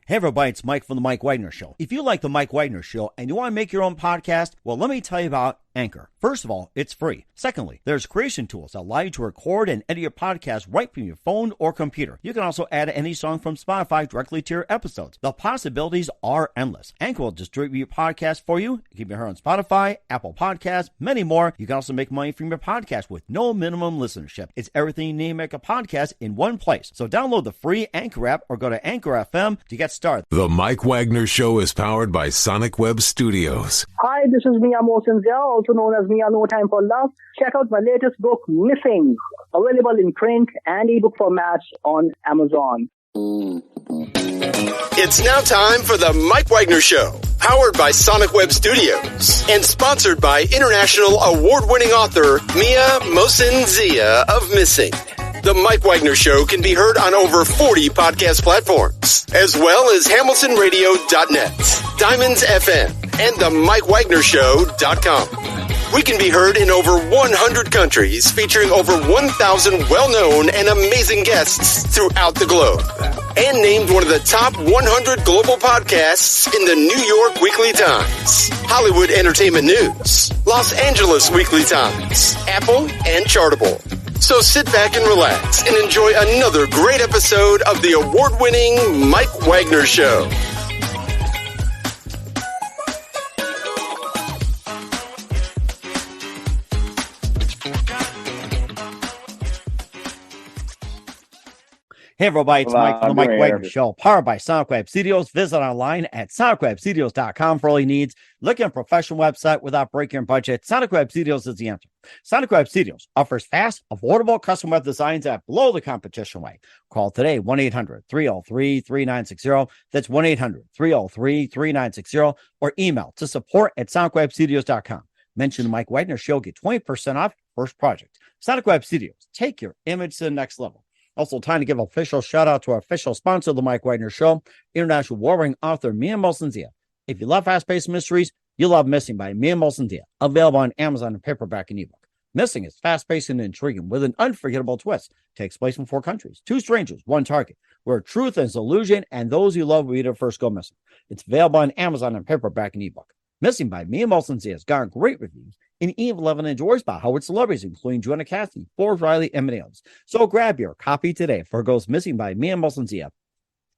Hey everybody, it's Mike from The Mike Wagner Show. If you like The Mike Wagner Show and you want to make your own podcast, well, let me tell you about Anchor. First of all, it's free. Secondly, there's creation tools that allow you to record and edit your podcast right from your phone or computer. You can also add any song from Spotify directly to your episodes. The possibilities are endless. Anchor will distribute your podcast for you. You can be heard on Spotify, Apple Podcasts, many more. You can also make money from your podcast with no minimum listenership. It's everything you need to make a podcast in one place. So download the free Anchor app or go to Anchor FM to get started. The Mike Wagner Show is powered by Sonic Web Studios. Hi, this is Mia Mosinzia, also known as Mia No Time for Love. Check out my latest book, Missing, available in print and ebook formats on Amazon. It's now time for the Mike Wagner Show, powered by Sonic Web Studios and sponsored by international award-winning author Mia Mosinzia of Missing. The Mike Wagner Show can be heard on over 40 podcast platforms, as well as HamiltonRadio.net, Diamonds FM, and the MikeWagnerShow.com. We can be heard in over 100 countries, featuring over 1,000 well-known and amazing guests throughout the globe. And named one of the top 100 global podcasts in the New York Weekly Times, Hollywood Entertainment News, Los Angeles Weekly Times, Apple, and Chartable. So sit back and relax and enjoy another great episode of the award-winning Mike Wagner Show. Hey everybody, it's Mike from The Mike Wagner Show, powered by Sonic Web Studios. Visit online at sonicwebstudios.com for all your needs. Look at a professional website without breaking your budget. Sonic Web Studios is the answer. Sonic Web Studios offers fast, affordable custom web designs that blow the competition away. Call today, 1-800-303-3960. That's 1-800-303-3960. Or email to support@sonicwebstudios.com. Mention the Mike Wagner Show, get 20% off your first project. Sonic Web Studios, take your image to the next level. Also, time to give an official shout out to our official sponsor of the Mike Wagner Show, international warring author Mia Mosinzia. If you love fast-paced mysteries, you'll love Missing by Mia Mosinzia, available on Amazon in paperback and ebook. Missing is fast-paced and intriguing with an unforgettable twist. Takes place in 4 countries, 2 strangers, 1 target, where truth is illusion and those you love will either first go missing. It's available on Amazon in paperback and ebook. Missing by Mia Mosinzia has gotten great reviews, and Eve Levin enjoys by Howard celebrities, including Joanna Cassidy, Forbes Riley, and many others. So grab your copy today for Goes Missing by Mia Mosinzia,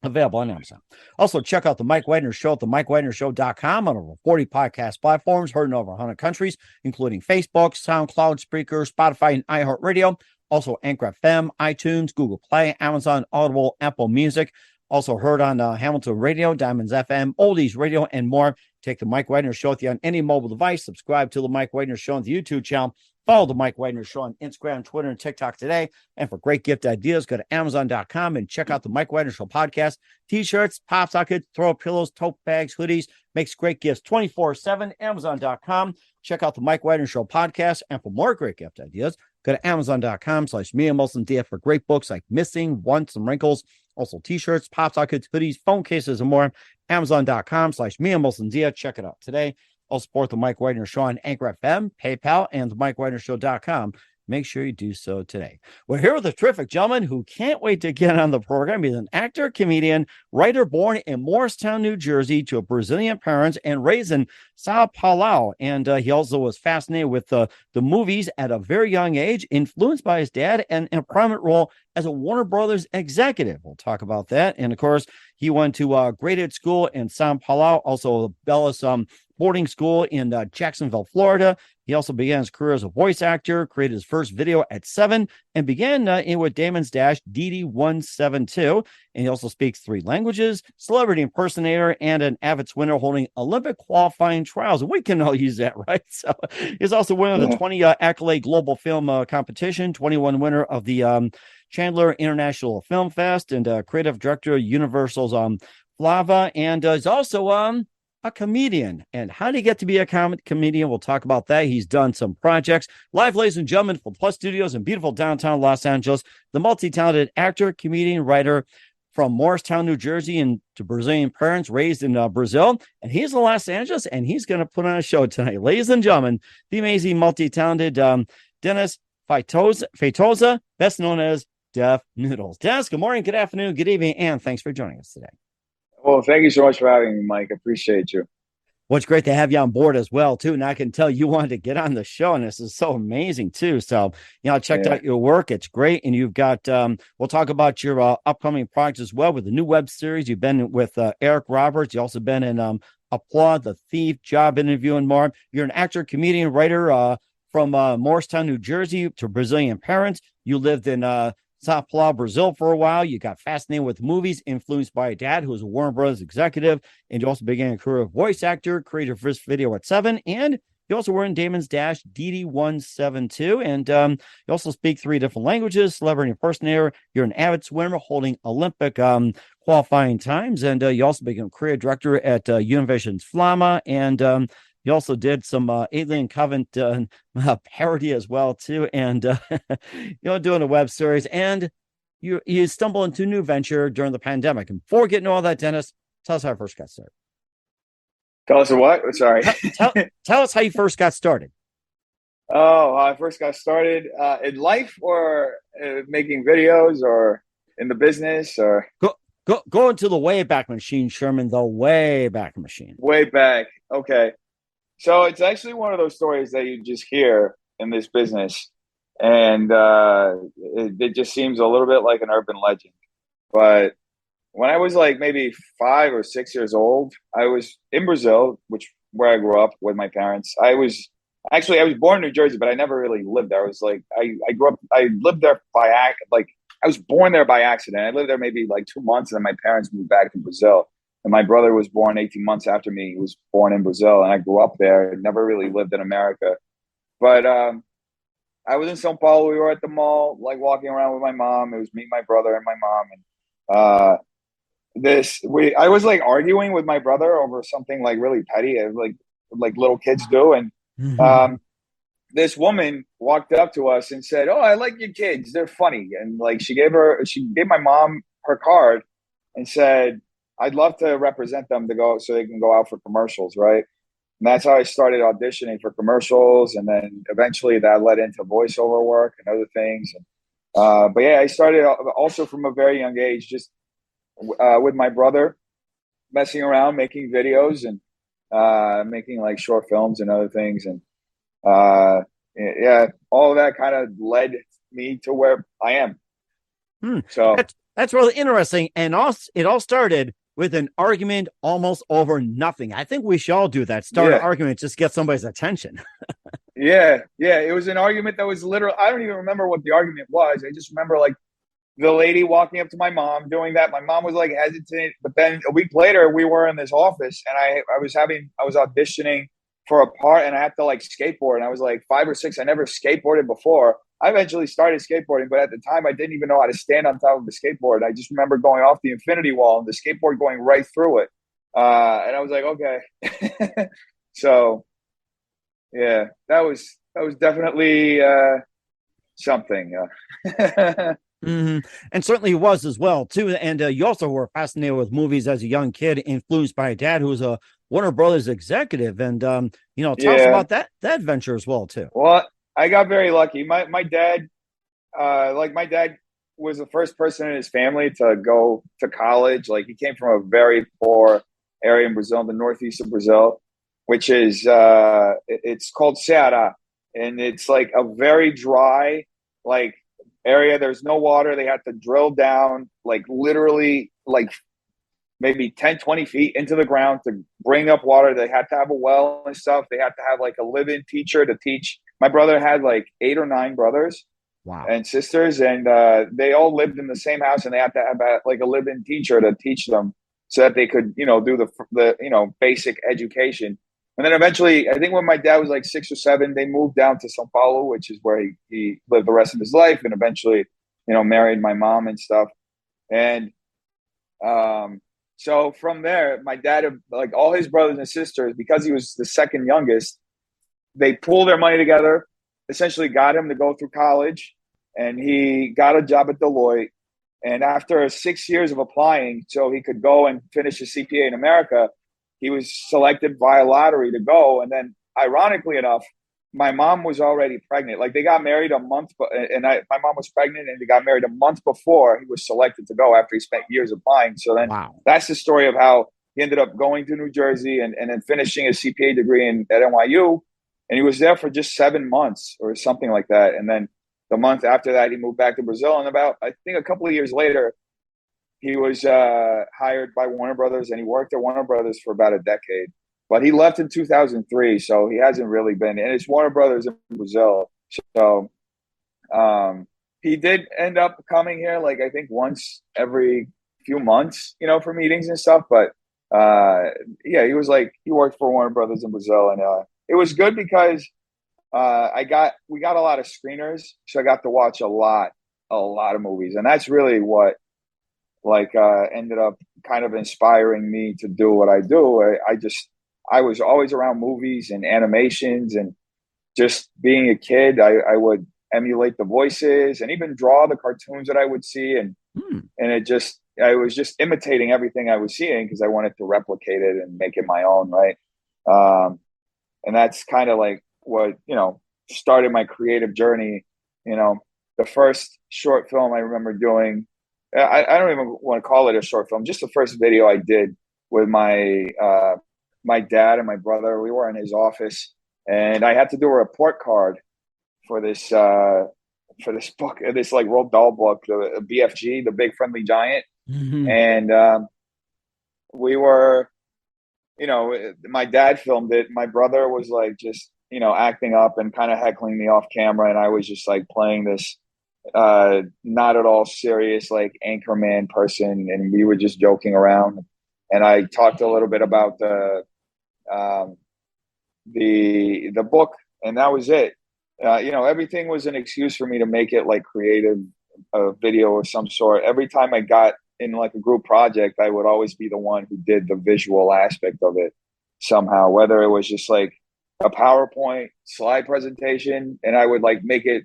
available on Amazon. Also, check out the Mike Wagner Show at themikewagnershow.com on over 40 podcast platforms, heard in over 100 countries, including Facebook, SoundCloud, Spreaker, Spotify, and iHeartRadio. Also, Anchor FM, iTunes, Google Play, Amazon, Audible, Apple Music. Also heard on Hamilton Radio, Diamonds FM, Oldies Radio, and more. Take the Mike Wagner Show with you on any mobile device. Subscribe to the Mike Wagner Show on the YouTube channel. Follow the Mike Wagner Show on Instagram, Twitter, and TikTok today. And for great gift ideas, go to Amazon.com and check out the Mike Wagner Show podcast. T-shirts, pop sockets, throw pillows, tote bags, hoodies. Makes great gifts 24/7. Amazon.com. Check out the Mike Wagner Show podcast. And for more great gift ideas, go to Amazon.com/Mia Mosinzia for great books like Missing, Once, and Wrinkles. Also t-shirts, pop sockets, hoodies, phone cases, and more. Amazon.com/Mia Mosinzia. Check it out today. I'll support the Mike Wagner Show on Anchor FM, PayPal, and the MikeWagnerShow.com. Make sure you do so today. We're here with a terrific gentleman who can't wait to get on the program. He's an actor, comedian, writer born in Morristown, New Jersey to Brazilian parents and raised in Sao Paulo. And he also was fascinated with the movies at a very young age, influenced by his dad, and in a prominent role as a Warner Brothers executive. We'll talk about that. And of course, he went to graded school in Sao Paulo, also Bellis boarding school in Jacksonville, Florida. He also began his career as a voice actor, created his first video at 7, and began with Damon's Dash DD172. And he also speaks 3 languages, celebrity impersonator, and an AVITS winner holding Olympic qualifying trials. And we can all use that, right? So he's also winner of the 20 accolade global film competition, 21 winner of the Chandler International Film Fest, and creative director of Universal's Flava, and is also a comedian. And how did he get to be a comedian? We'll talk about that. He's done some projects. Live, ladies and gentlemen, from Plus Studios in beautiful downtown Los Angeles, the multi-talented actor, comedian, writer from Morristown, New Jersey, and to Brazilian parents, raised in Brazil. And he's in Los Angeles, and he's going to put on a show tonight. Ladies and gentlemen, the amazing multi-talented Dennis Feitosa, best known as Def Noodles. Dennis, good morning, good afternoon, good evening, and thanks for joining us today. Well, thank you so much for having me, Mike. Appreciate you. Well, it's great to have you on board as well, too. And I can tell you wanted to get on the show, and this is so amazing, too. So, I checked out your work. It's great. And you've got, we'll talk about your upcoming project as well with the new web series. You've been with Eric Roberts. You've also been in Applaud, The Thief, Job Interview, and more. You're an actor, comedian, writer from Morristown, New Jersey, to Brazilian parents. You lived in Sao Paulo, Brazil for a while. You got fascinated with movies, influenced by a dad who was a Warner Brothers executive. And you also began a career of voice actor, created your first video at 7. And you also were in Damon's Dash DD172. And you also speak 3 different languages, celebrity impersonator. You're an avid swimmer holding Olympic qualifying times. And you also became career director at Univision Flama. And you also did some Alien Covenant parody as well, too. And, doing a web series. And you stumble into a new venture during the pandemic. And before getting to all that, Dennis, tell us how you first got started. Tell us what? Sorry. Tell us how you first got started. Oh, how I first got started in life, or making videos, or in the business, or Go into the Wayback Machine, Sherman, the Wayback Machine. Way back. Okay. So it's actually one of those stories that you just hear in this business, and it just seems a little bit like an urban legend. But when I was like maybe 5 or 6 years old, I was in Brazil, where I grew up with my parents. I was born in New Jersey, but I never really lived there. I was like, I lived there I was born there by accident. I lived there maybe like 2 months, and then my parents moved back to Brazil. And my brother was born 18 months after me. He was born in Brazil, and I grew up there. I never really lived in America. But I was in Sao Paulo. We were at the mall, like walking around with my mom. It was me, my brother, and my mom. And I was like arguing with my brother over something like really petty, like little kids do. And this woman walked up to us and said, "Oh, I like your kids. They're funny." And like she gave my mom her card and said, "I'd love to represent them to go so they can go out for commercials," right? And that's how I started auditioning for commercials, and then eventually that led into voiceover work and other things. But yeah, I started also from a very young age, just with my brother, messing around, making videos, and making like short films and other things. And yeah, all of that kind of led me to where I am. So that's really interesting. And it all started with an argument almost over nothing. I think we should all do that. Start an argument, just get somebody's attention. Yeah. It was an argument that was literal. I don't even remember what the argument was. I just remember like the lady walking up to my mom doing that. My mom was like hesitant, but then a week later we were in this office, and I was auditioning for a part, and I had to like skateboard. And I was like 5 or 6. I never skateboarded before. I eventually started skateboarding, but at the time I didn't even know how to stand on top of the skateboard. I just remember going off the infinity wall and the skateboard going right through it. And I was like, okay. So yeah, that was definitely something. And certainly was as well too. And you also were fascinated with movies as a young kid, influenced by a dad who was a Warner Brothers executive. And tell us about that venture as well too. Well, I got very lucky. My dad, my dad was the first person in his family to go to college. Like he came from a very poor area in Brazil, in the northeast of Brazil, which is it's called Ceará, and it's like a very dry like area. There's no water. They had to drill down like literally like maybe 10, 20 feet into the ground to bring up water. They had to have a well and stuff. They had to have like a live-in teacher to teach. My brother had like 8 or 9 brothers and sisters, and they all lived in the same house, and they had to have like a live-in teacher to teach them so that they could, do the basic education. And then eventually, I think when my dad was like 6 or 7, they moved down to Sao Paulo, which is where he lived the rest of his life, and eventually, married my mom and stuff. And so from there, my dad, like all his brothers and sisters, because he was the second youngest, they pooled their money together, essentially got him to go through college, and he got a job at Deloitte. And after 6 years of applying so he could go and finish his CPA in America, he was selected via lottery to go. And then ironically enough, my mom was already pregnant. Like they got married a month, my mom was pregnant, and they got married a month before he was selected to go after he spent years applying. So then Wow. that's the story of how he ended up going to New Jersey and then finishing his CPA degree at NYU. And he was there for just 7 months or something like that. And then the month after that, he moved back to Brazil. And I think a couple of years later, he was hired by Warner Brothers, and he worked at Warner Brothers for about a decade. But he left in 2003, so he hasn't really been. And it's Warner Brothers in Brazil. So he did end up coming here, like I think once every few months, for meetings and stuff. But yeah, he worked for Warner Brothers in Brazil, and it was good because we got a lot of screeners, so I got to watch a lot of movies, and that's really what ended up kind of inspiring me to do what I do. I was always around movies and animations, and just being a kid, I would emulate the voices and even draw the cartoons that I would see, and I was just imitating everything I was seeing because I wanted to replicate it and make it my own, right? And that's kind of like what started my creative journey. The first short film I remember doing, I don't even want to call it a short film, just the first video I did with my dad and my brother. We were in his office, and I had to do a report card for this book, this like Roald Dahl book, the BFG, the Big Friendly Giant. Mm-hmm. And we were, my dad filmed it. My brother was like just acting up and kind of heckling me off camera, and I was just like playing this not at all serious like anchorman person, and we were just joking around. And I talked a little bit about the book, and that was it. Everything was an excuse for me to make it like creative video of some sort. Every time I got in like a group project, I would always be the one who did the visual aspect of it somehow, whether it was just like a PowerPoint slide presentation, and I would like make it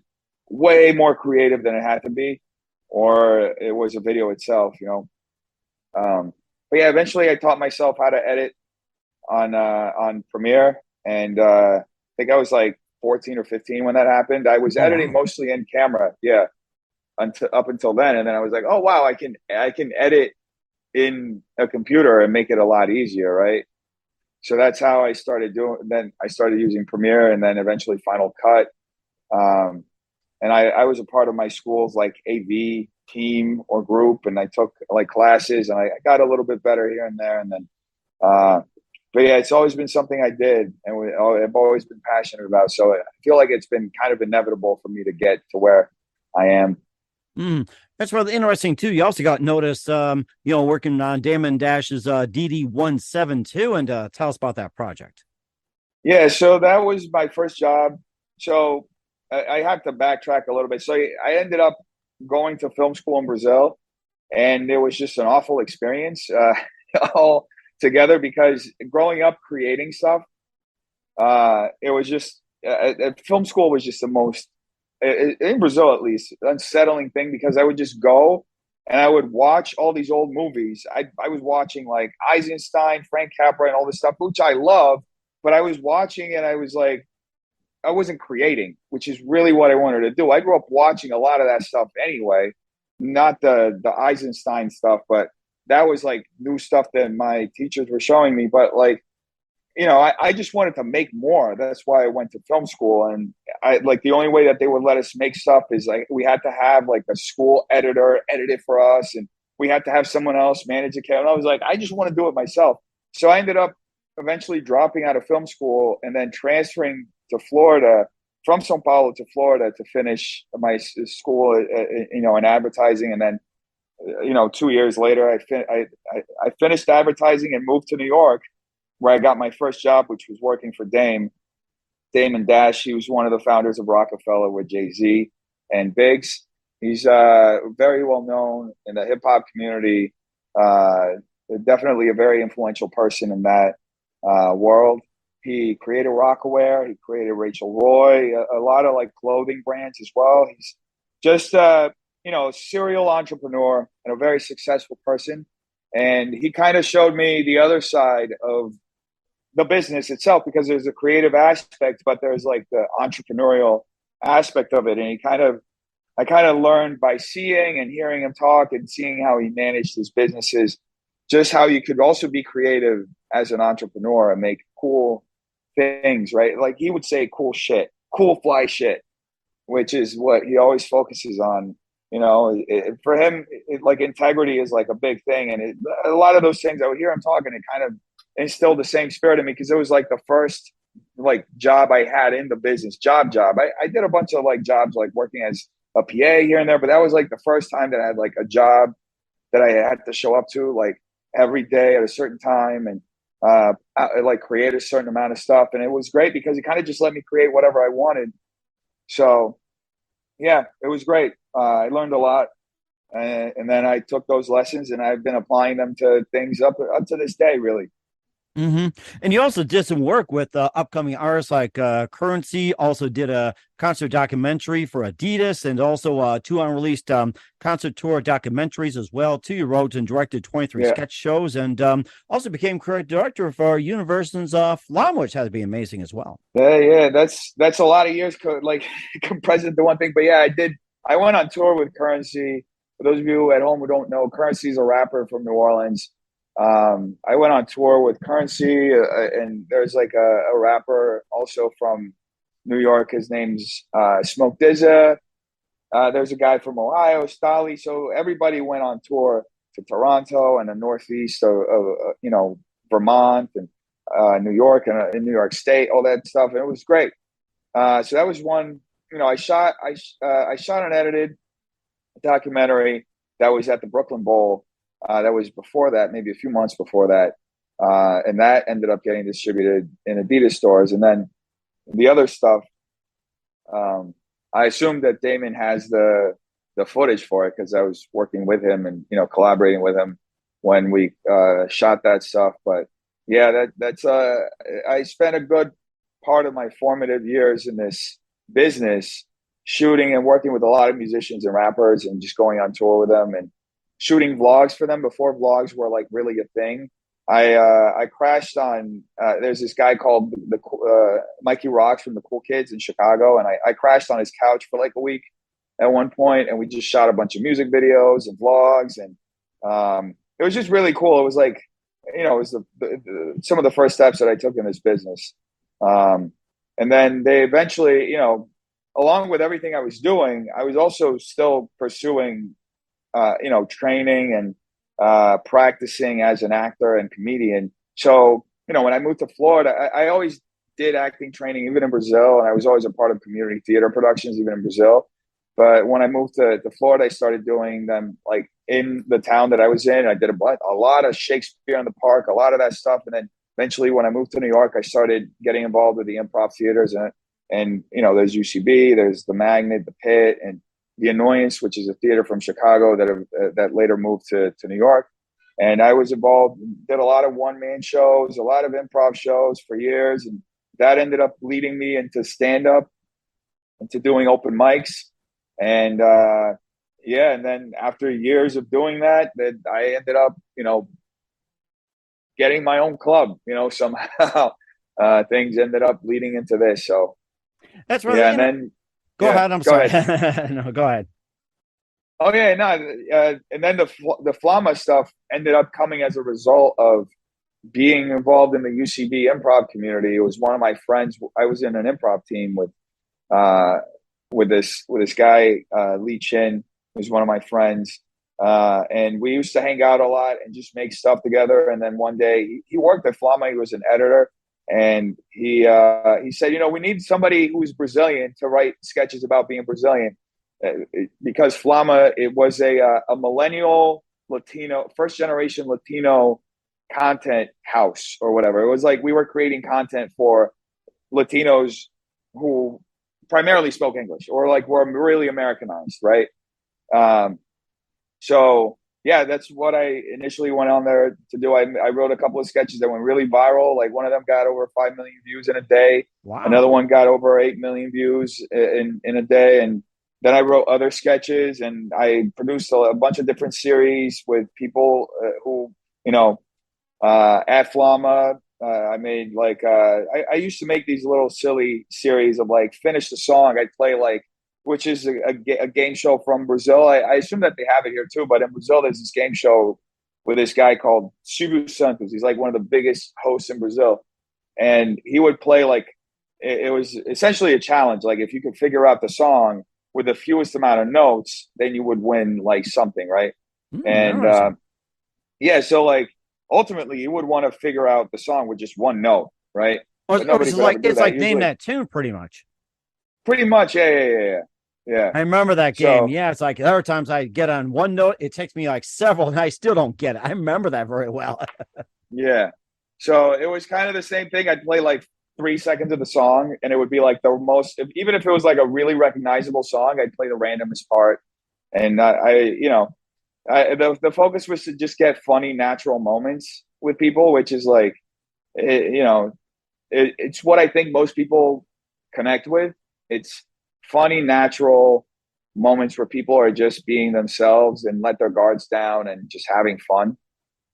way more creative than it had to be, or it was a video itself, But yeah, eventually I taught myself how to edit on Premiere, and I think I was like 14 or 15 when that happened. I was editing mostly in camera, yeah, up until then, and then I was like, oh wow, I can edit in a computer and make it a lot easier, right? So that's how I started doing. Then I started using Premiere, and then eventually Final Cut. And I was a part of my school's like AV team or group, and I took like classes, and I got a little bit better here and there. And then, but yeah, it's always been something I did, and I've always been passionate about. So I feel like it's been kind of inevitable for me to get to where I am. That's really interesting too. You also got noticed, working on Damon Dash's DD172, and tell us about that project. Yeah, so that was my first job. So I have to backtrack a little bit. So I ended up going to film school in Brazil, and it was just an awful experience all together, because growing up creating stuff, it was just film school was just the most, in Brazil at least, unsettling thing, because I would just go and I would watch all these old movies. I was watching like Eisenstein, Frank Capra, and all this stuff, which I love, but I was watching and I was like, I wasn't creating, which is really what I wanted to do. I grew up watching a lot of that stuff anyway, not the Eisenstein stuff, but that was like new stuff that my teachers were showing me. But like, I just wanted to make more. That's why I went to film school. And I like the only way that they would let us make stuff is like we had to have like a school editor edit it for us, and we had to have someone else manage the camera. And I was like, I just want to do it myself. So I ended up eventually dropping out of film school and then transferring to Florida, from Sao Paulo to Florida, to finish my school, in advertising. And then, 2 years later, I finished advertising and moved to New York, where I got my first job, which was working for Damon Dash. He was one of the founders of Rockefeller with Jay-Z and Biggs. He's very well known in the hip hop community. Definitely a very influential person in that world. He created Rockaware. He created Rachel Roy, a lot of like clothing brands as well. He's just, a serial entrepreneur and a very successful person. And he kind of showed me the other side of the business itself, because there's a creative aspect, but there's like the entrepreneurial aspect of it. And I kind of learned by seeing and hearing him talk and seeing how he managed his businesses, just how you could also be creative as an entrepreneur and make cool things, right? Like he would say cool shit, cool fly shit, which is what he always focuses on. You know, for him, like integrity is like a big thing. And a lot of those things, I would hear him talking, it kind of instilled the same spirit in me, because it was like the first like job I had in the business, job. I did a bunch of like jobs, like working as a PA here and there, but that was like the first time that I had like a job that I had to show up to like every day at a certain time, and I like create a certain amount of stuff. And it was great because it kind of just let me create whatever I wanted. So yeah, it was great. I learned a lot. And then I took those lessons and I've been applying them to things up to this day, really. Mm-hmm. And you also did some work with upcoming artists like Currency, also did a concert documentary for Adidas, and also two unreleased concert tour documentaries as well, too. You wrote and directed 23 sketch shows, and also became creative director for Univision's Flama, which had to be amazing as well. Yeah, that's a lot of years like compressed into one thing. But yeah, I went on tour with Currency. For those of you at home who don't know, Currency is a rapper from New Orleans. I went on tour with Currency, and there's like a rapper also from New York. His name's Smoke Dizza. There's a guy from Ohio, Stali. So everybody went on tour to Toronto and the Northeast of Vermont and New York and in New York State, all that stuff. And it was great. So that was one. I shot and edited a documentary that was at the Brooklyn Bowl. That was before that, maybe a few months before that. And that ended up getting distributed in Adidas stores. And then the other stuff, I assumed that Damon has the footage for it, because I was working with him and, collaborating with him when we shot that stuff. But yeah, that's I spent a good part of my formative years in this business shooting and working with a lot of musicians and rappers and just going on tour with them and shooting vlogs for them before vlogs were like really a thing. I crashed on there's this guy called Mikey Rocks from the Cool Kids in Chicago, and I crashed on his couch for like a week at one point, and we just shot a bunch of music videos and vlogs, and it was just really cool. It was like, it was some of the first steps that I took in this business, and then they eventually, along with everything I was doing, I was also still pursuing training and practicing as an actor and comedian. So, when I moved to Florida, I always did acting training, even in Brazil. And I was always a part of community theater productions, even in Brazil. But when I moved to Florida, I started doing them like in the town that I was in. I did a lot of Shakespeare in the Park, a lot of that stuff. And then eventually when I moved to New York, I started getting involved with the improv theaters. And there's UCB, there's the Magnet, the Pit, and the Annoyance, which is a theater from Chicago that later moved to New York. And I was involved, did a lot of one-man shows, a lot of improv shows for years. And that ended up leading me into stand-up, into doing open mics. And and then after years of doing that I ended up, getting my own club, somehow things ended up leading into this. So that's really, and then go ahead. I'm sorry. Ahead. No, go ahead. Oh yeah, no. And then the Flama stuff ended up coming as a result of being involved in the UCB improv community. It was one of my friends. I was in an improv team with this guy, Lee Chin, who's one of my friends. And we used to hang out a lot and just make stuff together. And then one day he worked at Flama. He was an editor. And he said, we need somebody who's Brazilian to write sketches about being Brazilian, because Flama, it was a millennial Latino, first generation Latino content house or whatever. It was like we were creating content for Latinos who primarily spoke English or like were really Americanized, right? So yeah, that's what I initially went on there to do. I wrote a couple of sketches that went really viral. Like one of them got over 5 million views in a day. Wow. Another one got over 8 million views in a day. And then I wrote other sketches and I produced a bunch of different series with people who, at Flama, I made like I used to make these little silly series of like finish the song. I'd play like, which is a game show from Brazil. I assume that they have it here too, but in Brazil there's this game show with this guy called Silvio Santos. He's like one of the biggest hosts in Brazil, and he would play like it was essentially a challenge. Like if you could figure out the song with the fewest amount of notes, then you would win like something, right? And yeah, so like ultimately you would want to figure out the song with just one note, right? But nobody could ever do it's that. like name Usually, that tune, pretty much. pretty much, yeah. I remember that So game. Yeah, it's like there are times I get on one note, it takes me like several, and I still don't get it. I remember that very well. yeah, so it was kind of the same thing. I'd play like 3 seconds of the song, and it would be like the most, even if it was like a really recognizable song, I'd play the randomest part, and the focus was to just get funny, natural moments with people, which is like, it's what I think most people connect with. It's funny, natural moments where people are just being themselves and let their guards down and just having fun,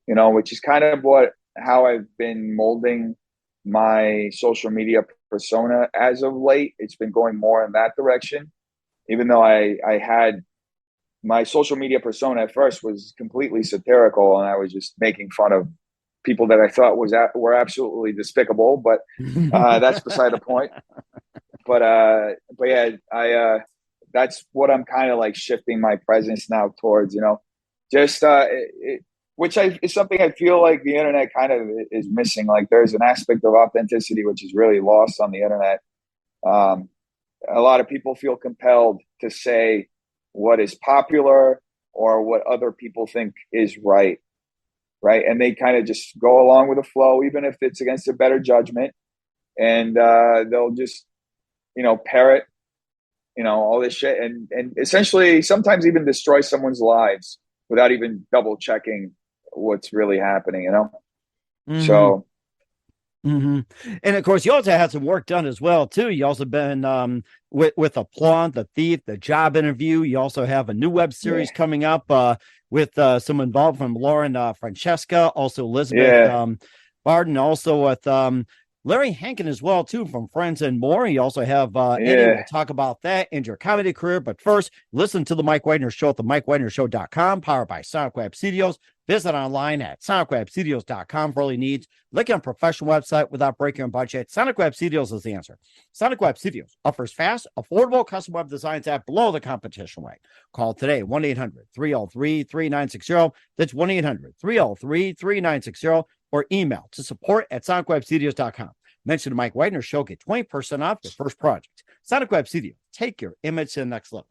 which is kind of how I've been molding my social media persona as of late. It's been going more in that direction, even though I had my social media persona at first was completely satirical, and I was just making fun of people that I thought were absolutely despicable. But that's beside the point. But yeah, that's what I'm kind of like shifting my presence now towards. Just which is something I feel like the internet kind of is missing. Like there's an aspect of authenticity which is really lost on the internet. A lot of people feel compelled to say what is popular or what other people think is right, and they kind of just go along with the flow, even if it's against their better judgment, and they'll just parrot all this shit, and essentially sometimes even destroy someone's lives without even double checking what's really happening. Mm-hmm. So and of course you also had some work done as well too. You also been with Applaud, The Thief, The Job Interview. You also have a new web series coming up with some involvement from Lauren Francesca, also Elizabeth Barden, also with Larry Hankin as well too, from Friends and More. You also have Eddie. We'll talk about that and your comedy career, but first listen to the Mike Wagner Show at the MikeWagnerShow.com, powered by Sonic Web Studios. Visit online at sonicwebstudios.com for all your needs. Look at a professional website without breaking your budget. Sonic Web Studios is the answer. Sonic Web Studios offers fast, affordable custom web designs at below the competition rate. Call today, 1-800-303-3960. That's 1-800-303-3960, or email to support@sonicwebstudios.com. Mention the Mike Wagner Show, get 20% off your first project. Sonic Web Studios, take your image to the next level.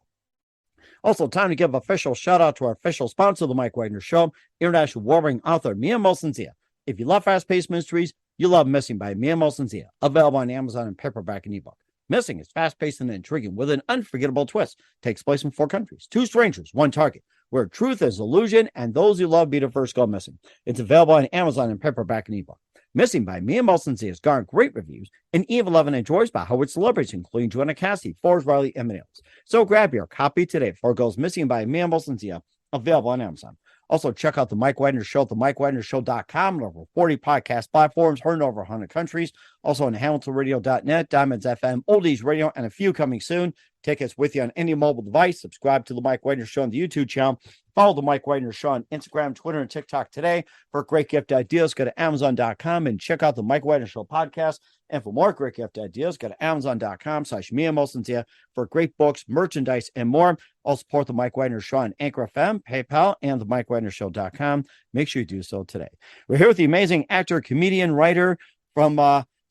Also, time to give official shout out to our official sponsor of the Mike Wagner Show, international warring author Mia Molson-Zia. If you love fast-paced mysteries, you love Missing by Mia Molson-Zia, available on Amazon in paperback and ebook. Missing is fast-paced and intriguing with an unforgettable twist. Takes place in 4 countries, 2 strangers, 1 target, where truth is illusion and those you love be the first go missing. It's available on Amazon in paperback and ebook. Missing by Mia Molson-Zia has garnered great reviews and even loved and enjoyed by Howard celebrities, including Joanna Cassidy, Forbes Riley, and many others. So grab your copy today before it goes missing by Mia Molson-Zia, available on Amazon. Also, check out the Mike Wagner Show at the MikeWagnerShow.com and over 40 podcast platforms, heard in over 100 countries. Also on HamiltonRadio.net, Diamonds FM, Oldies Radio, and a few coming soon. Tickets with you on any mobile device. Subscribe to the Mike Wagner Show on the YouTube channel. Follow the Mike Wagner Show on Instagram, Twitter, and TikTok today. For great gift ideas, go to Amazon.com and check out the Mike Wagner Show podcast. And for more great gift ideas, go to Amazon.com/Mia Molson-Zia for great books, merchandise, and more. Also support the Mike Wagner Show on Anchor FM, PayPal, and the MikeWagnerShow.com. Make sure you do so today. We're here with the amazing actor, comedian, writer from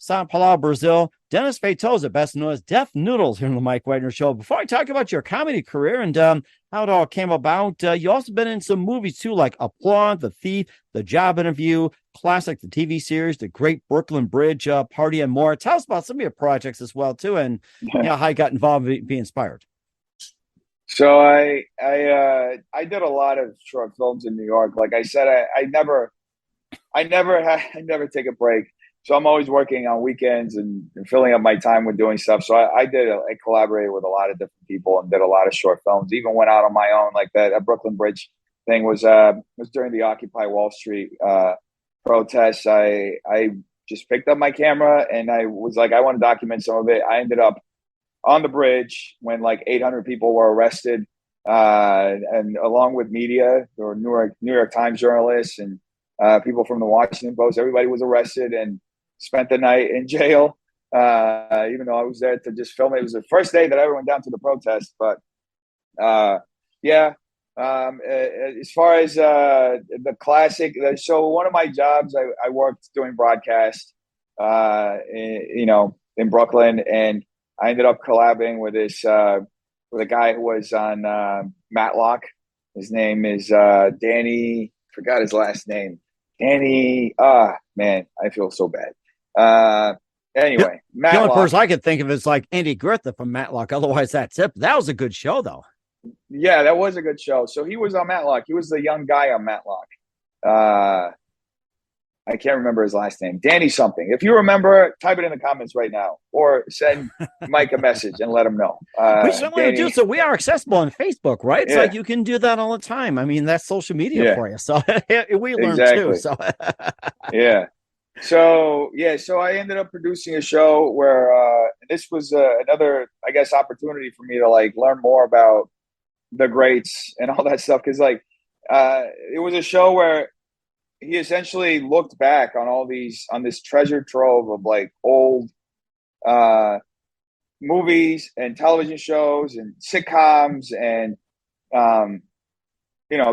Sao Paulo, Brazil, Dennis Feitosa, best known as Def Noodles, here on the Mike Wagner Show. Before I talk about your comedy career and how it all came about, you also been in some movies too, like Applaud, The Thief, The Job Interview, Classic, the TV series, The Great Brooklyn Bridge Party, and more. Tell us about some of your projects as well too, and how you got involved and be inspired. So I did a lot of short films in New York. Like I said, I never take a break. So I'm always working on weekends and filling up my time with doing stuff. So I collaborated with a lot of different people and did a lot of short films. Even went out on my own, like that Brooklyn Bridge thing was during the Occupy Wall Street protests. I just picked up my camera and I was like, I want to document some of it. I ended up on the bridge when like 800 people were arrested, and along with media, there were New York Times journalists and people from the Washington Post. Everybody was arrested and spent the night in jail. Even though I was there to just film it. It was the first day that I ever went down to the protest. But yeah, as far as the classic, so one of my jobs, I worked doing broadcast, in Brooklyn, and I ended up collabing with with a guy who was on Matlock. His name is Danny. Forgot his last name. Danny. Man, I feel so bad. Anyway, the only Matlock. person I could think of is like Andy Griffith from Matlock. Otherwise, that's it. That was a good show, though. Yeah, that was a good show. So he was on Matlock. He was the young guy on Matlock. I can't remember his last name. Danny something. If you remember, type it in the comments right now or send Mike a message and let him know. We certainly do. So we are accessible on Facebook, right? It's like you can do that all the time. I mean, that's social media for you. So we learn too. So yeah. So I ended up producing a show where this was another, I guess, opportunity for me to like learn more about the greats and all that stuff. Cause like it was a show where he essentially looked back on this treasure trove of like old movies and television shows and sitcoms and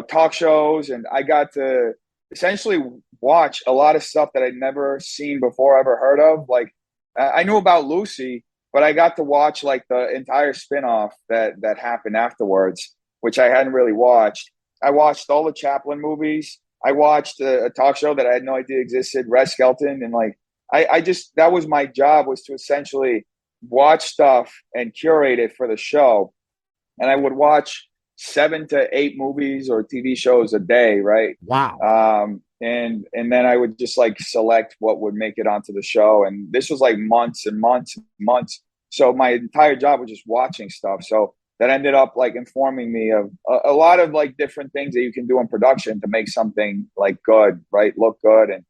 talk shows, and I got to essentially watch a lot of stuff that I'd never seen before, ever heard of. Like I knew about Lucy, but I got to watch like the entire spinoff that happened afterwards, which I hadn't really watched. I watched all the Chaplin movies. I watched a talk show that I had no idea existed, Red Skelton, and like I just, that was my job, was to essentially watch stuff and curate it for the show. And I would watch 7 to 8 movies or TV shows a day, right? Wow. And then I would just like select what would make it onto the show. And this was like months and months and months. So my entire job was just watching stuff. So that ended up like informing me of a lot of like different things that you can do in production to make something like good, right? Look good. And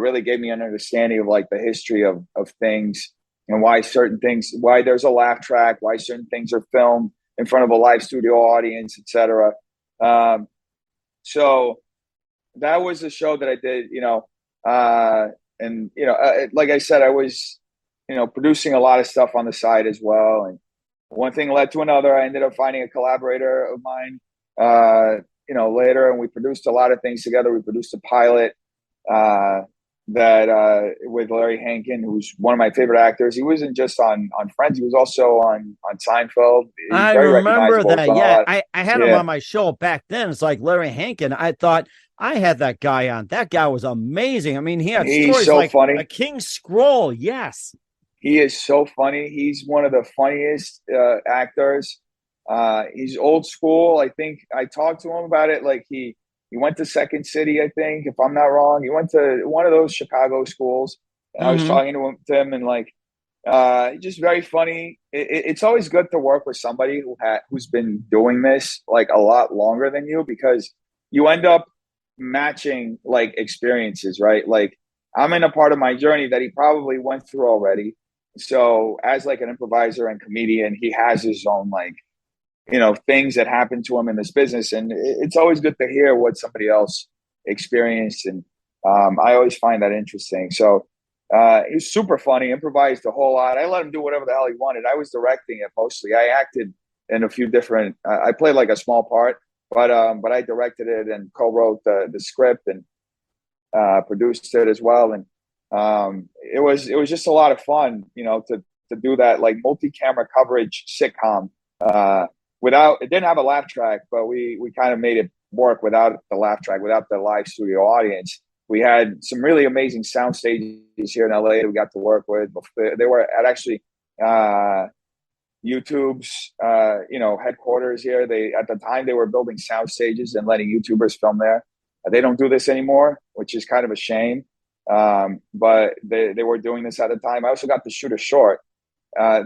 really gave me an understanding of like the history of things and why certain things, why there's a laugh track, why certain things are filmed in front of a live studio audience, etc. So that was the show that I did, like I said, I was, producing a lot of stuff on the side as well. And one thing led to another. I ended up finding a collaborator of mine, later, and we produced a lot of things together. We produced a pilot that with Larry Hankin, who's one of my favorite actors. He wasn't just on Friends; he was also on Seinfeld. I remember that. Yeah, I had him on my show back then. It's like Larry Hankin. I thought I had that guy on. That guy was amazing. I mean, he's stories so like funny. A King's Scroll. Yes. He is so funny. He's one of the funniest actors. He's old school. I think I talked to him about it. Like he went to Second City, I think, if I'm not wrong. He went to one of those Chicago schools. And I was talking to him and like, just very funny. It's always good to work with somebody who's been doing this like a lot longer than you, because you end up matching like experiences, right? Like I'm in a part of my journey that he probably went through already. So as like an improviser and comedian, he has his own like, things that happen to him in this business. And it's always good to hear what somebody else experienced. And I always find that interesting. So he's super funny, improvised a whole lot. I let him do whatever the hell he wanted. I was directing it mostly. I acted in a few different, I played like a small part, but I directed it and co-wrote the script and produced it as well. And it was just a lot of fun, to do that like multi-camera coverage sitcom. It didn't have a laugh track, but we kind of made it work without the laugh track, without the live studio audience. We had some really amazing sound stages here in LA that we got to work with. They were at actually YouTube's headquarters here. At the time they were building sound stages and letting YouTubers film there. They don't do this anymore, which is kind of a shame. But they were doing this at the time. I also got to shoot a short.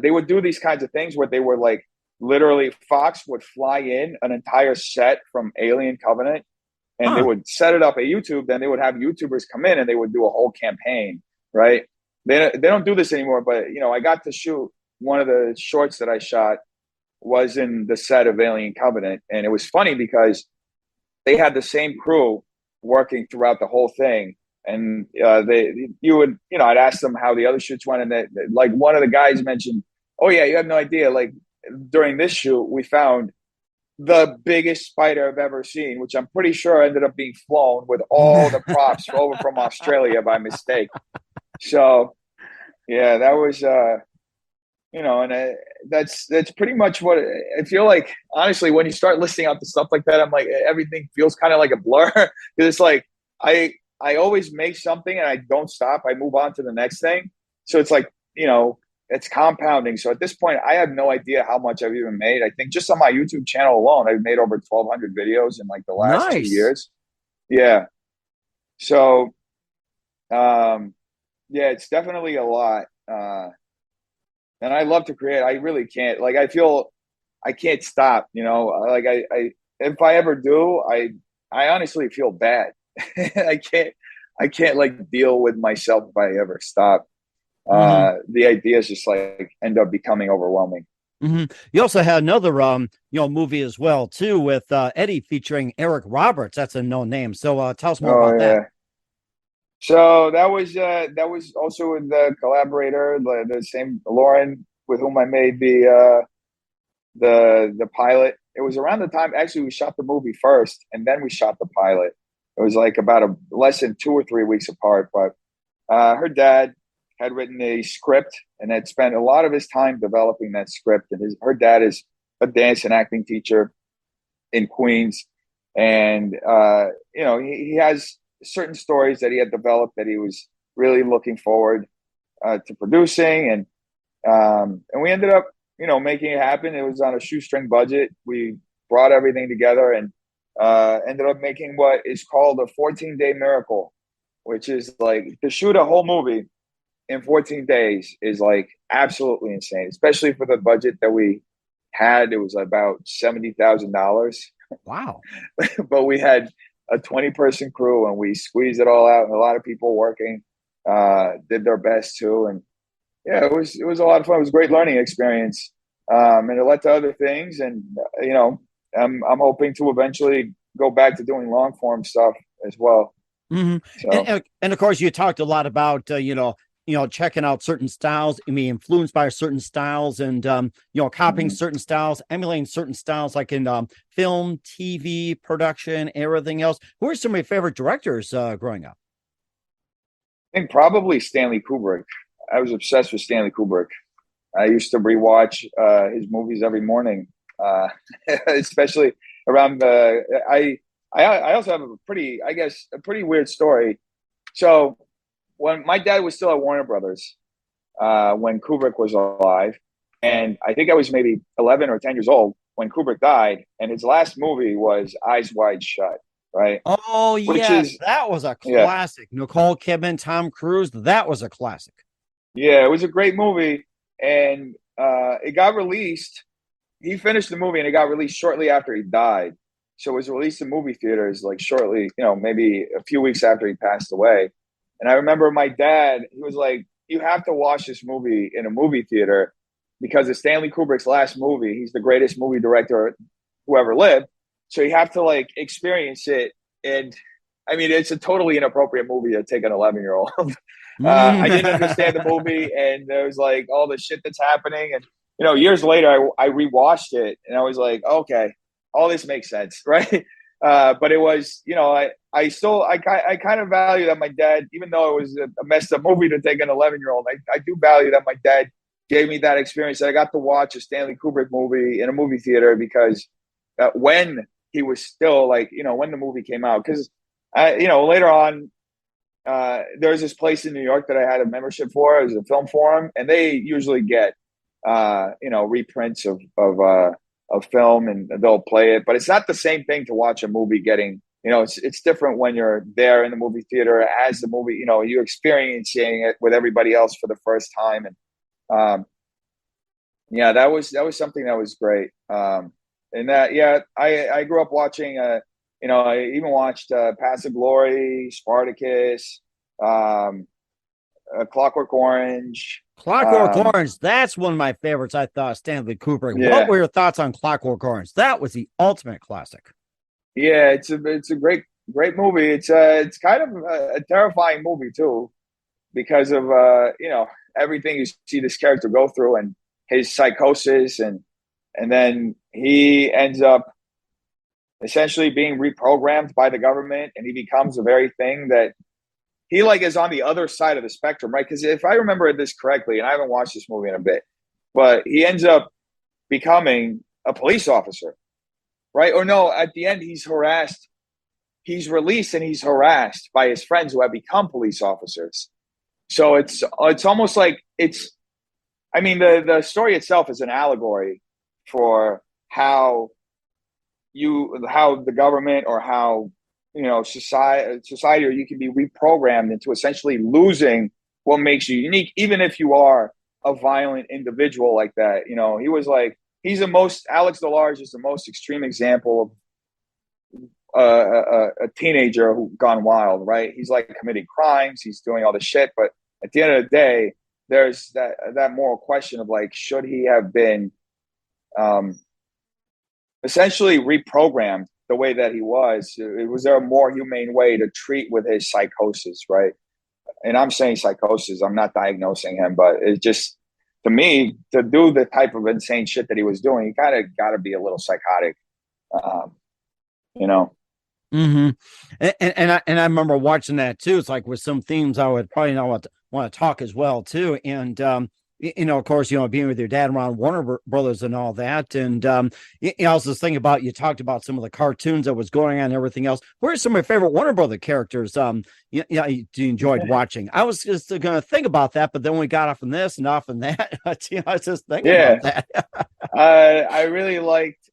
They would do these kinds of things where they were like, literally Fox would fly in an entire set from Alien Covenant and they would set it up at YouTube. Then they would have YouTubers come in and they would do a whole campaign. right? They don't do this anymore, but I got to shoot one of the shorts that I shot was in the set of Alien Covenant, and it was funny because they had the same crew working throughout the whole thing. And I'd ask them how the other shoots went, and like one of the guys mentioned, "Oh yeah, you have no idea. Like during this shoot, we found the biggest spider I've ever seen, which I'm pretty sure ended up being flown with all the props over from Australia by mistake." So yeah, that was that's pretty much what I feel like. Honestly, when you start listing out the stuff like that, I'm like, everything feels kind of like a blur because it's like I always make something and I don't stop. I move on to the next thing. So it's like, it's compounding. So at this point, I have no idea how much I've even made. I think just on my YouTube channel alone, I've made over 1,200 videos in like the last 2 years. Yeah. So, yeah, it's definitely a lot. And I love to create. I really can't. Like, I feel I can't stop. Like I if I ever do, I honestly feel bad. I can't like deal with myself if I ever stop. The ideas just like end up becoming overwhelming. You also had another movie as well too with Eddie featuring Eric Roberts. That's a known name. So tell us more about that. So that was also with the collaborator, the same Lauren with whom I made the pilot. It was around the time actually we shot the movie first, and then we shot the pilot. It was like about less than 2 or 3 weeks apart. But her dad had written a script and had spent a lot of his time developing that script. And her dad is a dance and acting teacher in Queens, and he has certain stories that he had developed that he was really looking forward to producing, and we ended up making it happen. It was on a shoestring budget. We brought everything together and ended up making what is called a 14-day miracle, which is like to shoot a whole movie in 14 days is like absolutely insane, especially for the budget that we had. It was about $70,000. Wow. But we had a 20-person crew and we squeezed it all out, and a lot of people working did their best too. And yeah, it was a lot of fun. It was a great learning experience. And it led to other things. And, I'm hoping to eventually go back to doing long form stuff as well. So. And of course you talked a lot about, checking out certain styles, influenced by certain styles and, copying certain styles, emulating certain styles, like in film, TV production, everything else. Who are some of your favorite directors growing up? I think probably Stanley Kubrick. I was obsessed with Stanley Kubrick. I used to rewatch his movies every morning, especially around I also have a pretty weird story. So when my dad was still at Warner Brothers, when Kubrick was alive, and I think I was maybe 11 or 10 years old when Kubrick died, and his last movie was Eyes Wide Shut, right? Oh, yeah, that was a classic. Yeah. Nicole Kidman, Tom Cruise, that was a classic. Yeah, it was a great movie, and it got released. He finished the movie, and it got released shortly after he died. So it was released in movie theaters like shortly, maybe a few weeks after he passed away. And I remember my dad, he was like, "You have to watch this movie in a movie theater because it's Stanley Kubrick's last movie. He's the greatest movie director who ever lived. So you have to like experience it." And I mean, it's a totally inappropriate movie to take an 11-year-old. I didn't understand the movie, and there was like all the shit that's happening. And, years later, I rewatched it, and I was like, okay, all this makes sense, right? But it was, I kind of value that my dad, even though it was a messed up movie to take an 11-year-old, I do value that my dad gave me that experience. That I got to watch a Stanley Kubrick movie in a movie theater because when he was still like, when the movie came out, because, later on, there's this place in New York that I had a membership for. It was a film forum, and they usually get, reprints of film, and they'll play it. But it's not the same thing to watch a movie getting, it's different when you're there in the movie theater as the movie, you're experiencing it with everybody else for the first time. And yeah, that was something that was great. And that, yeah, I grew up watching, I even watched Pass the Glory, Spartacus, Clockwork Orange. Clockwork Orange, that's one of my favorites. I thought Stanley Kubrick. Yeah. What were your thoughts on Clockwork Orange? That was the ultimate classic. Yeah, it's a great movie. It's kind of a terrifying movie too, because of everything you see this character go through and his psychosis, and then he ends up essentially being reprogrammed by the government, and he becomes the very thing that he is on the other side of the spectrum, right? Because if I remember this correctly, and I haven't watched this movie in a bit, but he ends up becoming a police officer, right? Or no, at the end he's harassed. He's released and he's harassed by his friends who have become police officers. So it's almost like the story itself is an allegory for how the government, or how society, or you can be reprogrammed into essentially losing what makes you unique, even if you are a violent individual like that. Alex DeLarge is the most extreme example of a teenager who gone wild, right? He's committing crimes, he's doing all this shit, but at the end of the day, there's that moral question of should he have been essentially reprogrammed the way that he was? Was there a more humane way to treat with his psychosis, right? And I'm saying psychosis, I'm not diagnosing him, but it's just, to me, to do the type of insane shit that he was doing, you kind of got to be a little psychotic, Mm-hmm. And I remember watching that too. It's with some themes I would probably not want to talk as well too. And of course, being with your dad around Warner Brothers and all that. And I was just thinking about, you talked about some of the cartoons that was going on and everything else. What are some of your favorite Warner Brother characters you enjoyed watching? I was just going to think about that, but then we got off on this and off on that. I was just thinking about that. I really liked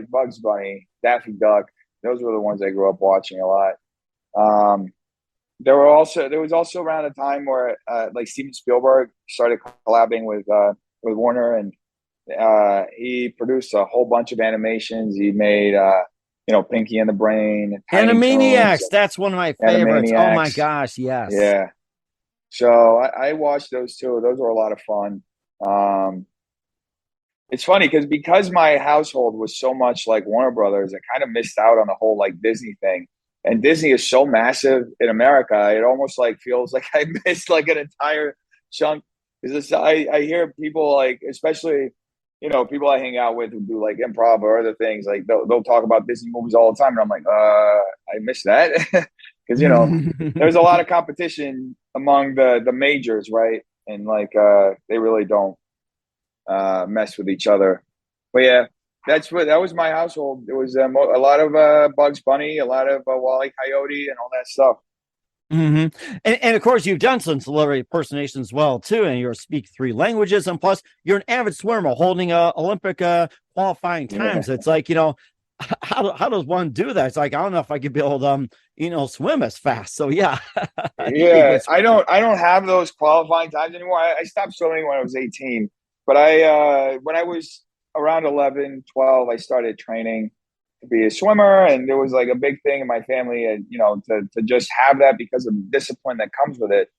Bugs Bunny, Daffy Duck. Those were the ones I grew up watching a lot. There was also around a time where Steven Spielberg started collabing with Warner, and he produced a whole bunch of animations. He made Pinky and the Brain, Animaniacs. That's one of my favorites. Oh my gosh, yes. Yeah. So I watched those too. Those were a lot of fun. It's funny because my household was so much like Warner Brothers, I kind of missed out on the whole Disney thing. And Disney is so massive in America, it almost feels like I missed an entire chunk. I hear people especially, people I hang out with who do improv or other things, they'll talk about Disney movies all the time, and I'm like, I missed that, because there's a lot of competition among the majors, right? And they really don't mess with each other. But yeah, that was my household. It was a lot of Bugs Bunny, a lot of Wile E. Coyote, and all that stuff. Mm-hmm. And of course, you've done some celebrity impersonations as well too, and you speak 3 languages, and plus you're an avid swimmer, holding Olympic qualifying times. Yeah. It's how does one do that? It's I don't know if I could be able to swim as fast. So yeah. Yeah, I don't have those qualifying times anymore. I stopped swimming when I was 18, but when I was around 11, 12, I started training to be a swimmer, and there was a big thing in my family, and to just have that because of the discipline that comes with it.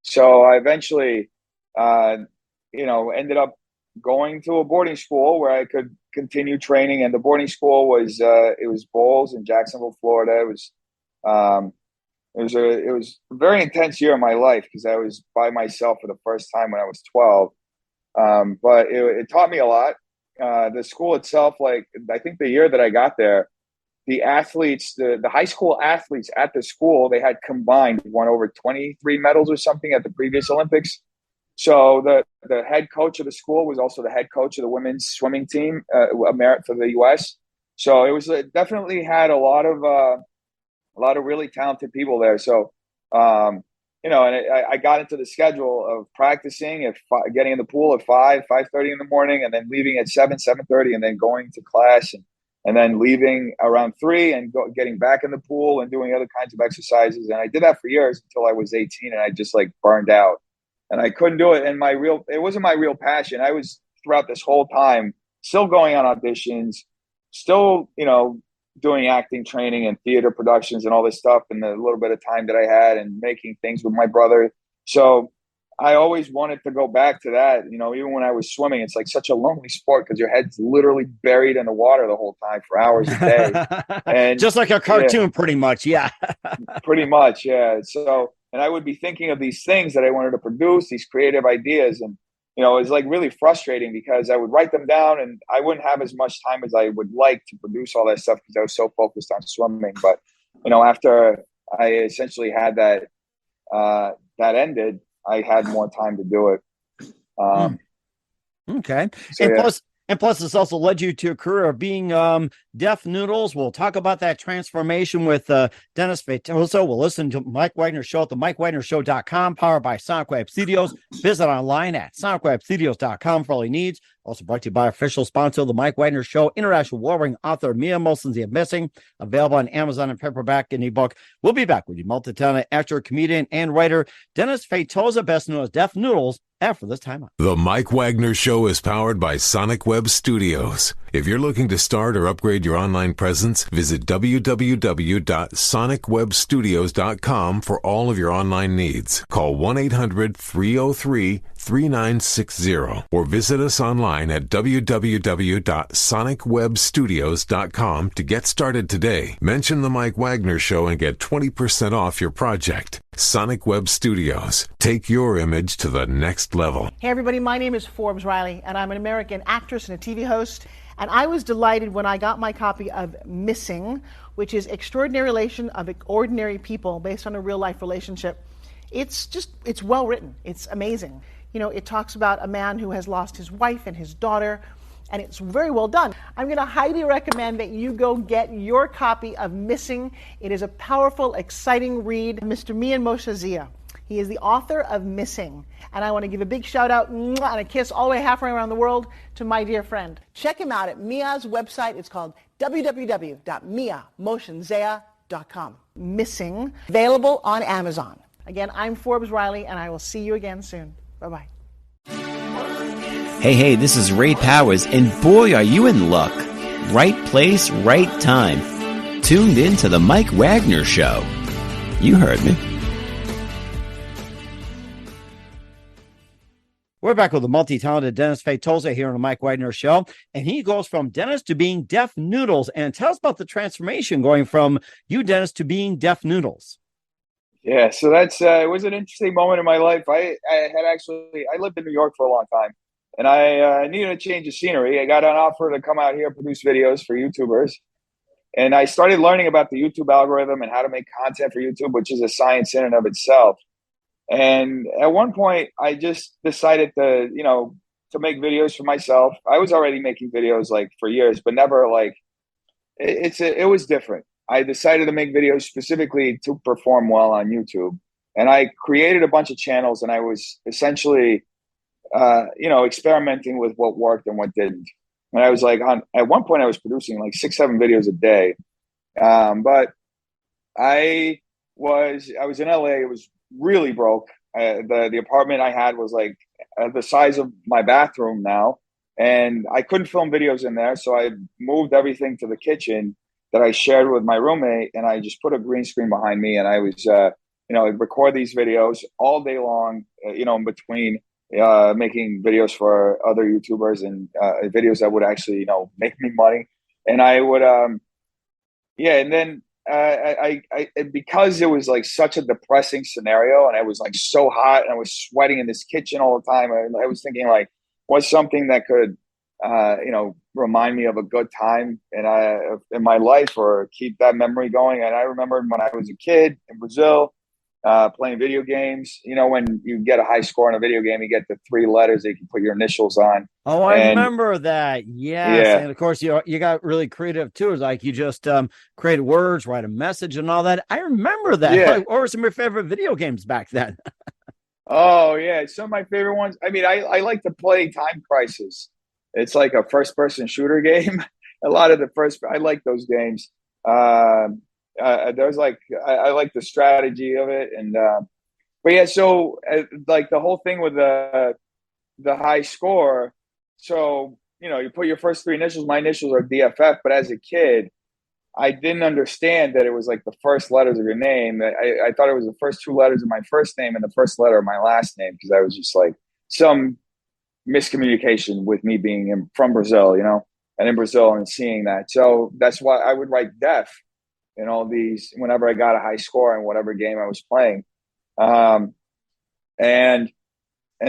So I eventually ended up going to a boarding school where I could continue training, and the boarding school was it was Bowles in Jacksonville, Florida. It was a very intense year of my life because I was by myself for the first time when I was 12. But it taught me a lot. The school itself, I think the year that I got there, the athletes, the high school athletes at the school, they had combined won over 23 medals or something at the previous Olympics. So the head coach of the school was also the head coach of the women's swimming team, for the U.S. So it was definitely had a lot of really talented people there. So and I got into the schedule of practicing getting in the pool at 5:30 in the morning, and then leaving at 7:30, and then going to class, and then leaving around 3 and getting back in the pool and doing other kinds of exercises. And I did that for years until I was 18, and I just burned out, and I couldn't do it. And it wasn't my real passion. I was throughout this whole time still going on auditions, still, doing acting training and theater productions and all this stuff, and the little bit of time that I had, and making things with my brother. So I always wanted to go back to that. Even when I was swimming, it's like such a lonely sport because your head's literally buried in the water the whole time for hours a day. And just like a cartoon, pretty much. Yeah. Pretty much. Yeah. So, and I would be thinking of these things that I wanted to produce, these creative ideas. And, it was like really frustrating because I would write them down and I wouldn't have as much time as I would like to produce all that stuff because I was so focused on swimming. But, after I essentially had that ended, I had more time to do it. Okay. So, and plus, this also led you to a career of being Def Noodles. We'll talk about that transformation with Dennis Feitosa. We'll listen to Mike Wagner Show at the MikeWagnerShow.com, powered by Sonic Web Studios. Visit online at SonicWebStudios.com for all your needs. Also brought to you by official sponsor of the Mike Wagner Show, international warring author Mia Molson's Missing, available on Amazon and paperback and ebook. We'll be back with you, multi-talented actor, comedian, and writer Dennis Feitosa, best known as Def Noodles, after this time out. The Mike Wagner Show is powered by Sonic Web Studios. If you're looking to start or upgrade your online presence, visit www.sonicwebstudios.com for all of your online needs. Call 1-800-303-3960 or visit us online at www.sonicwebstudios.com to get started today. Mention the Mike Wagner Show and get 20% off your project. Sonic Web Studios. Take your image to the next level. Hey everybody, my name is Forbes Riley and I'm an American actress and a TV host. And I was delighted when I got my copy of Missing, which is Extraordinary Relation of Ordinary People based on a real life relationship. It's well written. It's amazing. It talks about a man who has lost his wife and his daughter, and it's very well done. I'm going to highly recommend that you go get your copy of Missing. It is a powerful, exciting read. Mr. Mian Moshe Zia. He is the author of Missing. And I want to give a big shout out and a kiss all the way halfway around the world to my dear friend. Check him out at Mia's website. It's called www.miamotionsea.com. Missing, available on Amazon. Again, I'm Forbes Riley, and I will see you again soon. Bye-bye. Hey, this is Ray Powers, and boy, are you in luck. Right place, right time. Tuned in to the Mike Wagner Show. You heard me. We're back with the multi-talented Dennis Feitosa here on the Mike Wagner Show, and he goes from Dennis to being Def Noodles. And tell us about the transformation going from you, Dennis, to being Def Noodles. Yeah, so that's it was an interesting moment in my life. I lived in New York for a long time, and I needed a change of scenery. I got an offer to come out here produce videos for YouTubers, and I started learning about the YouTube algorithm and how to make content for YouTube, which is a science in and of itself. And at one point, I just decided to make videos for myself. I was already making videos like for years, but never like it was different. I decided to make videos specifically to perform well on YouTube. And I created a bunch of channels, and I was essentially, experimenting with what worked and what didn't. And I was like, at one point I was producing like 6-7 videos a day. But I was in LA. It was really broke. The apartment I had was like the size of my bathroom now, and I couldn't film videos in there. So I moved everything to the kitchen that I shared with my roommate, and I just put a green screen behind me, and I was, I'd record these videos all day long, in between making videos for other YouTubers and videos that would actually, make me money. And I would, and then I because it was like such a depressing scenario, and I was like so hot, and I was sweating in this kitchen all the time. I was thinking like, what's something that could, remind me of a good time in my life, or keep that memory going. And I remember when I was a kid in Brazil, playing video games. When you get a high score in a video game, you get the 3 letters that you can put your initials on. Oh, I remember that. Yes. Yeah. And of course, you got really creative too. It's like you just create words, write a message and all that. I remember that. Yeah. What were some of your favorite video games back then? Oh, yeah. Some of my favorite ones. I mean, I like to play Time Crisis. It's like a first-person shooter game. A lot of I like those games. There's like I like the strategy of it, and but yeah. So like the whole thing with the high score. So you put your first 3 initials. My initials are DFF. But as a kid, I didn't understand that it was like the first letters of your name. I thought it was the first two letters of my first name and the first letter of my last name, because I was just like some miscommunication with me being from Brazil, you know, and in Brazil and seeing that. So that's why I would write Def in all these whenever I got a high score in whatever game I was playing. And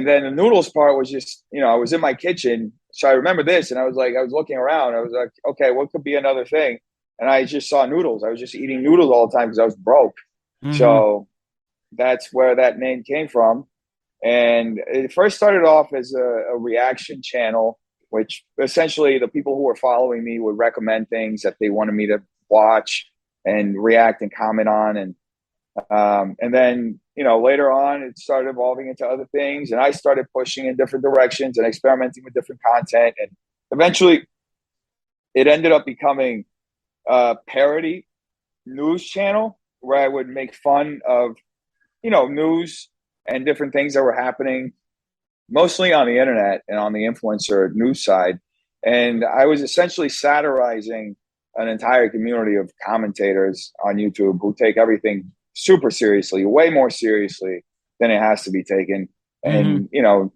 then the noodles part was just, you know, I was in my kitchen. So I remember this, and I was looking around. I was like, okay, what could be another thing? And I just saw noodles. I was just eating noodles all the time because I was broke. Mm-hmm. So that's where that name came from. And it first started off as a reaction channel, which essentially the people who were following me would recommend things that they wanted me to watch and react and comment on. And then, you know, later on, it started evolving into other things. And I started pushing in different directions and experimenting with different content. And eventually it ended up becoming a parody news channel where I would make fun of, you know, news and different things that were happening, mostly on the internet and on the influencer news side. And I was essentially satirizing an entire community of commentators on YouTube who take everything super seriously, way more seriously than it has to be taken. And, you know,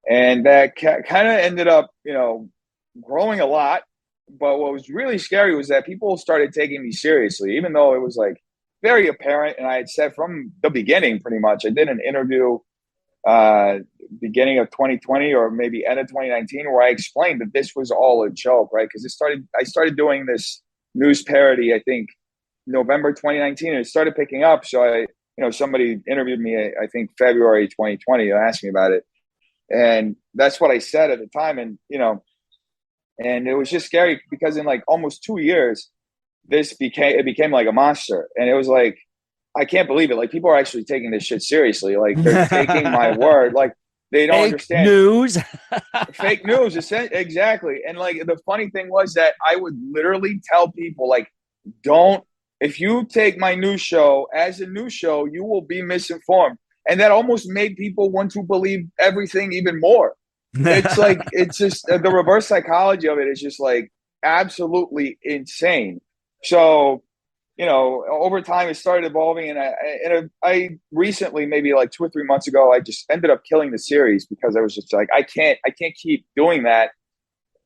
and that kind of ended up, you know, growing a lot. But what was really scary was that people started taking me seriously, even though it was like very apparent. And I had said from the beginning, pretty much, I did an interview beginning of 2020 or maybe end of 2019, where I explained that this was all a joke, right? Because I started doing this news parody, I think, November 2019, and it started picking up. So somebody interviewed me, I think February 2020, and asked me about it. And that's what I said at the time. And, you know, and it was just scary because in like almost 2 years, it became like a monster. And it was like, I can't believe it. Like, people are actually taking this shit seriously. Like, they're taking my word. Like, they don't understand. News. Fake news. Exactly. And like, the funny thing was that I would literally tell people, like, if you take my news show as a news show, you will be misinformed. And that almost made people want to believe everything even more. It's like, it's just the reverse psychology of it is just like absolutely insane. So, you know, over time it started evolving, and I recently, maybe like 2 or 3 months ago, I just ended up killing the series because I was just like, I can't keep doing that.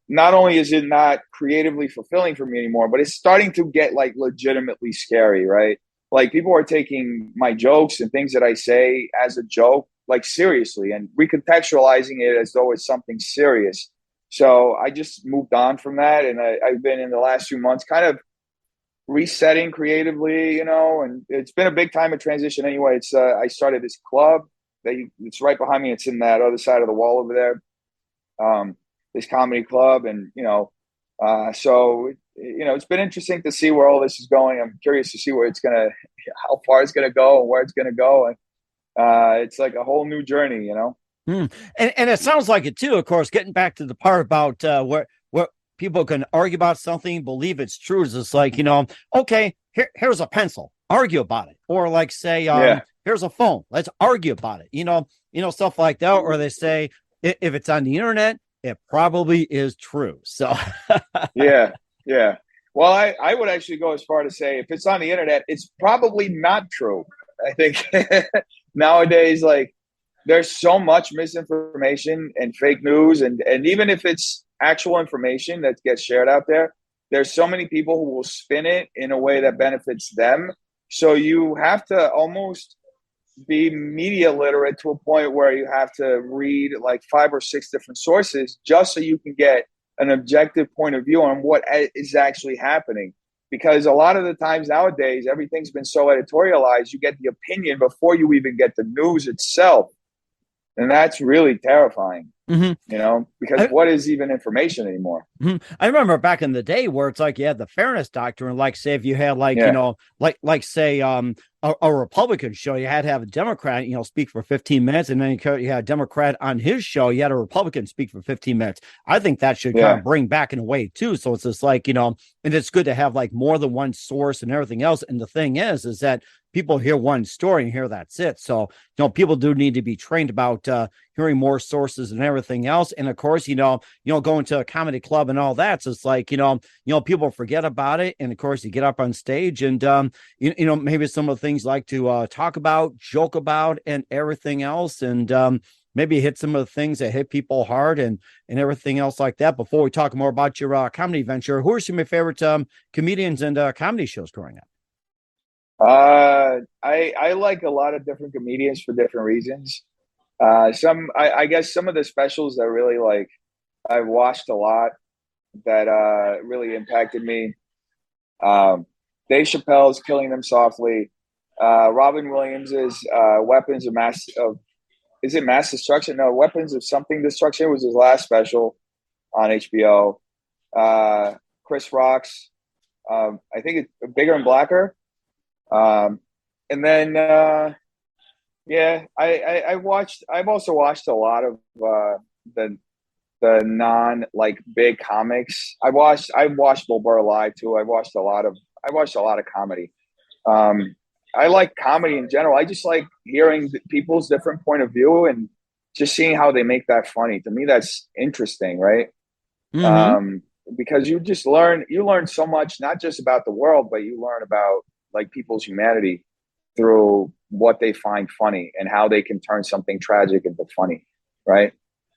Not only is it not creatively fulfilling for me anymore, but it's starting to get like legitimately scary, right? Like, people are taking my jokes and things that I say as a joke, like, seriously, and recontextualizing it as though it's something serious. So I just moved on from that. And I've been in the last few months kind of resetting creatively, you know, and it's been a big time of transition anyway. It's I started this club it's right behind me. It's in that other side of the wall over there. This comedy club, and, you know, so, you know, it's been interesting to see where all this is going. I'm curious to see how far it's gonna go and where it's gonna go. And it's like a whole new journey, you know. And it sounds like it too. Of course, getting back to the part about where people can argue about something, believe it's true. Is it's like, you know, okay, here's a pencil, argue about it, or like say, here's a phone, let's argue about it. You know, stuff like that. Or they say if it's on the internet, it probably is true. So yeah. Well, I would actually go as far to say if it's on the internet, it's probably not true. I think nowadays, like, there's so much misinformation and fake news, and even if it's actual information that gets shared out there, there's so many people who will spin it in a way that benefits them. So you have to almost be media literate to a point where you have to read like 5 or 6 different sources just so you can get an objective point of view on what is actually happening. Because a lot of the times nowadays, everything's been so editorialized, you get the opinion before you even get the news itself. And that's really terrifying, you know, because what is even information anymore? I remember back in the day where it's like you had the fairness doctrine, like, say, if you had like, you know, like say a Republican show, you had to have a Democrat, you know, speak for 15 minutes. And then you had a Democrat on his show, you had a Republican speak for 15 minutes. I think that should kind of bring back in a way too. So it's just like, you know, and it's good to have like more than one source and everything else. And the thing is that people hear one story and hear that's it. So, you know, people do need to be trained about, you hearing more sources and everything else. And of course, going to a comedy club and all that. So it's like, people forget about it. And of course you get up on stage and, maybe some of the things like to talk about, joke about, and everything else. And, maybe hit some of the things that hit people hard and everything else like that. Before we talk more about your comedy venture, who are some of your favorite comedians and comedy shows growing up? I like a lot of different comedians for different reasons. I guess some of the specials that really like I've watched a lot that really impacted me. Dave Chappelle's Killing Them Softly. Robin Williams's Weapons of Mass Destruction? No, Weapons of Something Destruction was his last special on HBO. Chris Rock's, I think it's Bigger and Blacker. And then, I've also watched a lot of the non like big comics. I've watched Bill Burr live too. I watched a lot of comedy. I like comedy in general. I just like hearing people's different point of view and just seeing how they make that funny. To me, that's interesting, right? Mm-hmm. Because you learn so much, not just about the world, but you learn about like people's humanity through what they find funny and how they can turn something tragic into funny, right?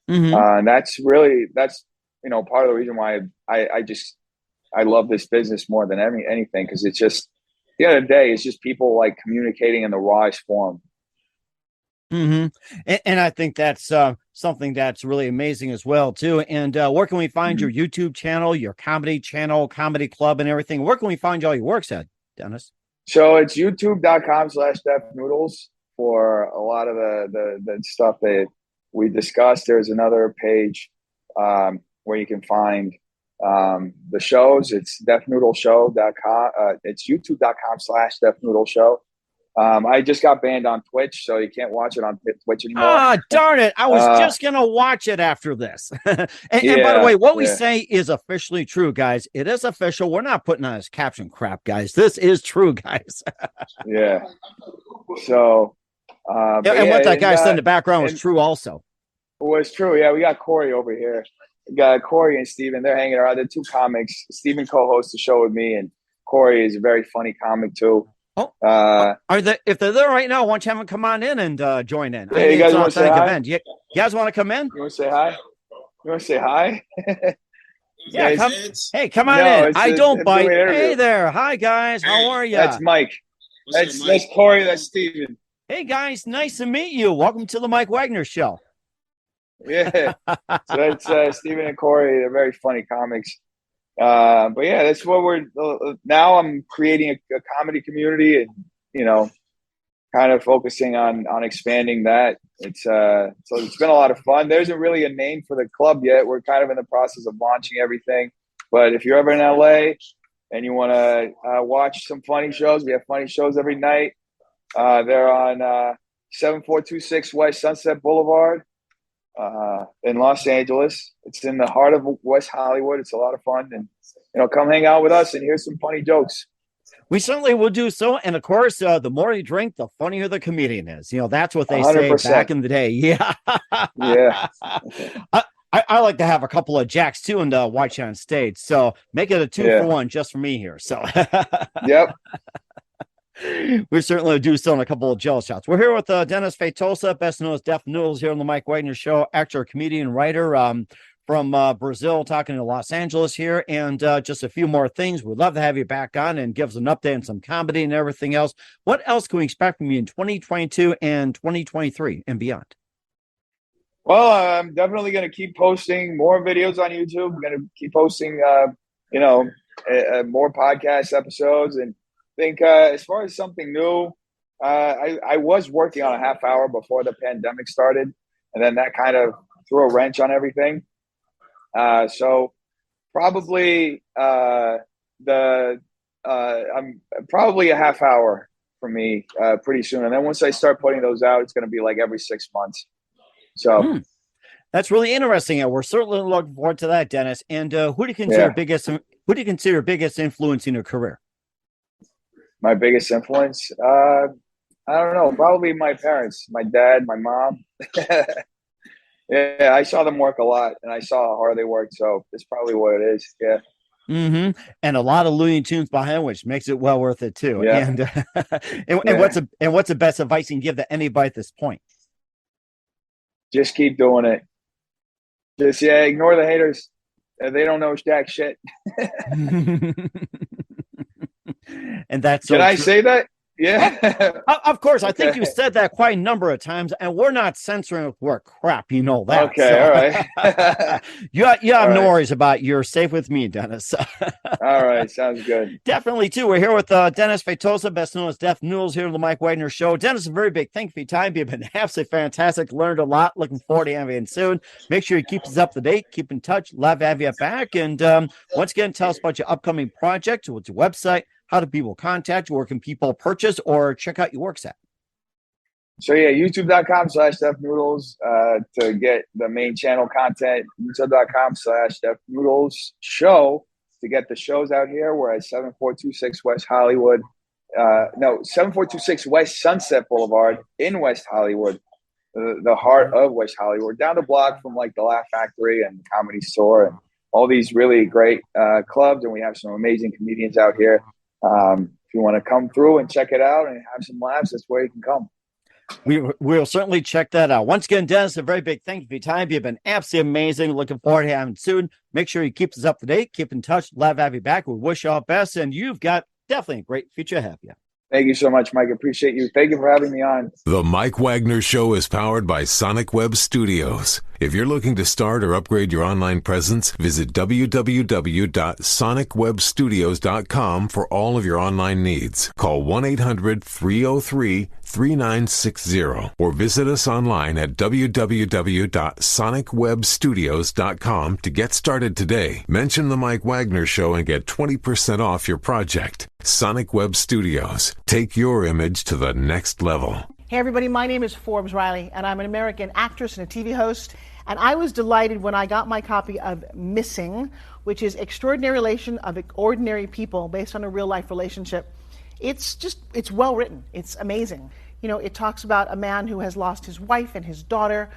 Mm-hmm. And that's part of the reason why I love this business more than anything, because it's just, at the end of the day, it's just people like communicating in the rawest form. Mm-hmm. And I think that's something that's really amazing as well, too. And where can we find your YouTube channel, your comedy channel, comedy club, and everything? Where can we find all your works at, Dennis? So it's youtube.com/Def Noodles for a lot of the stuff that we discussed. There's another page where you can find the shows. It's defnoodleshow.com. It's youtube.com/defnoodleshow. I just got banned on Twitch, so you can't watch it on Twitch anymore. Ah, darn it. I was just going to watch it after this. and by the way, what we say is officially true, guys. It is official. We're not putting on this caption crap, guys. This is true, guys. Yeah. So. And what that guy said in the background was true also. It was true. Yeah, we got Corey over here. We got Corey and Steven. They're hanging around. They're two comics. Steven co-hosts the show with me, and Corey is a very funny comic, too. Oh, if they're there right now, why don't you have them come on in and join in? Hey, you guys want to say hi? You guys want to come in? You want to say hi? You want to say hi? Yeah, come on in. I don't bite. Hey there. Hi, guys. How are you? That's Mike. That's Corey. That's Steven. Hey, guys. Nice to meet you. Welcome to the Mike Wagner Show. Yeah. So that's Steven and Corey. They're very funny comics. But yeah, that's what we're now. I'm creating a comedy community, and kind of focusing on expanding that. It's so it's been a lot of fun. There isn't really a name for the club yet. We're kind of in the process of launching everything. But if you're ever in LA and you want to watch some funny shows, we have funny shows every night. They're on 7426 West Sunset Boulevard. In Los Angeles. It's in the heart of West Hollywood. It's a lot of fun, and come hang out with us and hear some funny jokes. We certainly will do so. And of course, the more you drink, the funnier the comedian is. That's what they 100%. Say back in the day. Yeah. Yeah. I like to have a couple of Jacks too and watch on stage. So make it a 2-for-1 just for me here. So yep. We certainly do still in a couple of gel shots. We're here with Dennis Feitosa, best known as Def Noodles, here on the Mike Wagner Show, actor, comedian, writer from Brazil, talking to Los Angeles here, and just a few more things. We'd love to have you back on and give us an update on some comedy and everything else. What else can we expect from you in 2022 and 2023 and beyond? Well, I'm definitely going to keep posting more videos on YouTube. I'm going to keep posting, more podcast episodes, and think as far as something new, I was working on a half hour before the pandemic started, and then that kind of threw a wrench on everything. So probably I'm probably a half hour for me pretty soon, and then once I start putting those out, it's going to be like every 6 months. So that's really interesting, and we're certainly looking forward to that, Dennis. And who do you consider biggest influence in your career? My biggest influence? I don't know. Probably my parents, my dad, my mom. Yeah, I saw them work a lot, and I saw how hard they worked. So it's probably what it is. Yeah. Mm-hmm. And a lot of Looney Tunes behind, which makes it well worth it too. Yeah. And what's the best advice you can give to anybody at this point? Just keep doing it. Just ignore the haters. They don't know jack shit. And that's Can I say that? Yeah. Of course. I think you said that quite a number of times, and we're not censoring word crap. You know that. Okay. So. All right. you have All no right. worries about. You're safe with me, Dennis. All right. Sounds good. Definitely, too. We're here with Dennis Feitosa, best known as Def Noodles, here on the Mike Wagner Show. Dennis, a very big thank you for your time. You've been absolutely fantastic. Learned a lot. Looking forward to having you soon. Make sure you keep us up to date. Keep in touch. Love to have you back. And once again, tell us about your upcoming project. What's your website? How do people contact you? Where can people purchase or check out your works at? So youtube.com/Def Noodles to get the main channel content. YouTube.com/Def Noodles show to get the shows out here. We're at 7426 West Hollywood. 7426 West Sunset Boulevard in West Hollywood, the heart of West Hollywood, down the block from like the Laugh Factory and the Comedy Store and all these really great clubs. And we have some amazing comedians out here. If you want to come through and check it out and have some laughs, that's where you can come. We'll certainly check that out. Once again, Dennis, a very big thank you for your time. You've been absolutely amazing. Looking forward to having you soon. Make sure you keep us up to date. Keep in touch. Love to have you back. We wish you all best, and you've got definitely a great future ahead of you. Thank you so much, Mike. Appreciate you. Thank you for having me on. The Mike Wagner Show is powered by Sonic Web Studios. If you're looking to start or upgrade your online presence, visit www.sonicwebstudios.com for all of your online needs. Call 1-800-303-3960 or visit us online at www.sonicwebstudios.com to get started today. Mention the Mike Wagner Show and get 20% off your project. Sonic Web Studios. Take your image to the next level. Hey everybody, my name is Forbes Riley, and I'm an American actress and a TV host. And I was delighted when I got my copy of Missing, which is Extraordinary Relation of Ordinary People based on a real life relationship. It's well written. It's amazing. You know, it talks about a man who has lost his wife and his daughter,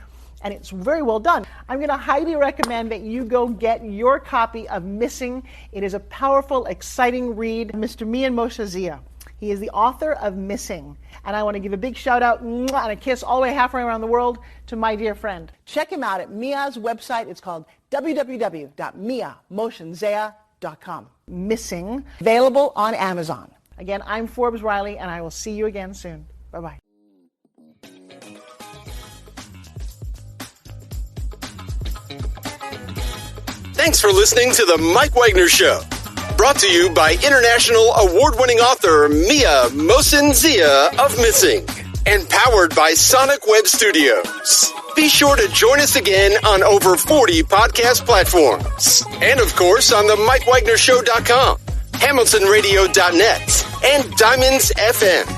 and it's very well done. I'm going to highly recommend that you go get your copy of Missing. It is a powerful, exciting read. Mr. Mian Moshe Zia. He is the author of Missing. And I want to give a big shout out and a kiss all the way halfway around the world to my dear friend. Check him out at Mia's website. It's called www.miamotionzea.com. Missing, available on Amazon. Again, I'm Forbes Riley, and I will see you again soon. Bye-bye. Thanks for listening to The Mike Wagner Show. Brought to you by international award-winning author Mia Mohsen-Zia of Missing. And powered by Sonic Web Studios. Be sure to join us again on over 40 podcast platforms. And of course on the MikeWagnerShow.com, HamiltonRadio.net, and Diamonds FM.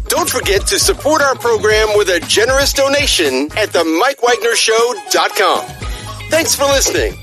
Don't forget to support our program with a generous donation at the MikeWagnerShow.com. Thanks for listening.